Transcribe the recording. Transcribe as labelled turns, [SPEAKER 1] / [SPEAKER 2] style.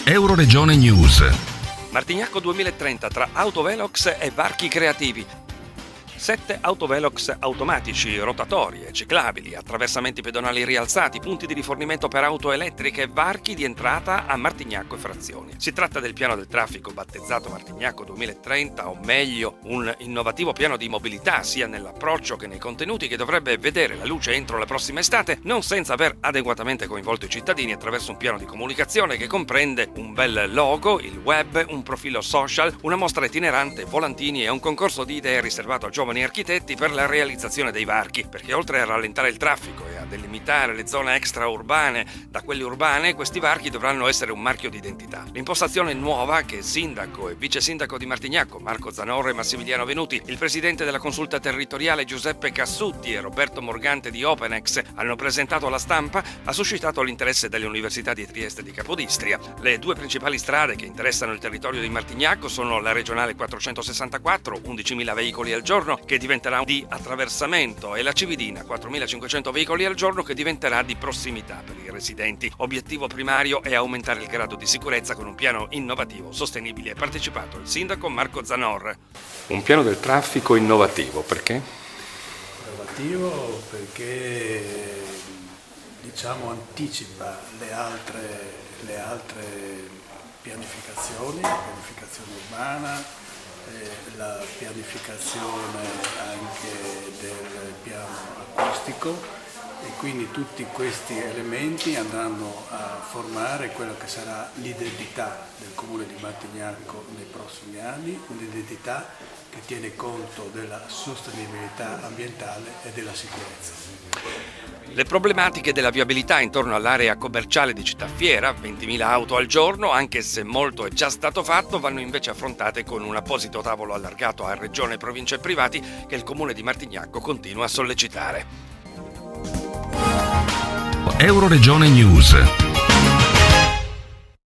[SPEAKER 1] Euroregione News.
[SPEAKER 2] Martignacco 2030 tra autovelox e varchi creativi. 7 autovelox automatici, rotatori e ciclabili, attraversamenti pedonali rialzati, punti di rifornimento per auto elettriche e varchi di entrata a Martignacco e frazioni. Si tratta del piano del traffico battezzato Martignacco 2030, o meglio, un innovativo piano di mobilità sia nell'approccio che nei contenuti, che dovrebbe vedere la luce entro la prossima estate, non senza aver adeguatamente coinvolto i cittadini attraverso un piano di comunicazione che comprende un bel logo, il web, un profilo social, una mostra itinerante, volantini e un concorso di idee riservato a giovani architetti per la realizzazione dei varchi, perché oltre a rallentare il traffico e a delimitare le zone extraurbane da quelle urbane, questi varchi dovranno essere un marchio di identità. L'impostazione nuova che sindaco e vice sindaco di Martignacco Marco Zanorro e Massimiliano Venuti, il presidente della consulta territoriale Giuseppe Cassutti e Roberto Morgante di Openex hanno presentato alla stampa ha suscitato l'interesse delle università di Trieste e di Capodistria. Le due principali strade che interessano il territorio di Martignacco sono la regionale 464, 11.000 veicoli al giorno, che diventerà di attraversamento, e la Cividina, 4.500 veicoli al giorno, che diventerà di prossimità per i residenti. Obiettivo primario è aumentare il grado di sicurezza con un piano innovativo, sostenibile e partecipato. Il sindaco Marco Zanorre. Un piano del traffico innovativo, perché?
[SPEAKER 3] Innovativo perché anticipa le altre pianificazione urbana, la pianificazione anche del piano acustico, e quindi tutti questi elementi andranno a formare quello che sarà l'identità del comune di Martignacco nei prossimi anni, un'identità che tiene conto della sostenibilità ambientale e della sicurezza.
[SPEAKER 2] Le problematiche della viabilità intorno all'area commerciale di Città Fiera, 20.000 auto al giorno, anche se molto è già stato fatto, vanno invece affrontate con un apposito tavolo allargato a Regione, Provincia e privati che il comune di Martignacco continua a sollecitare.
[SPEAKER 1] Euroregione News.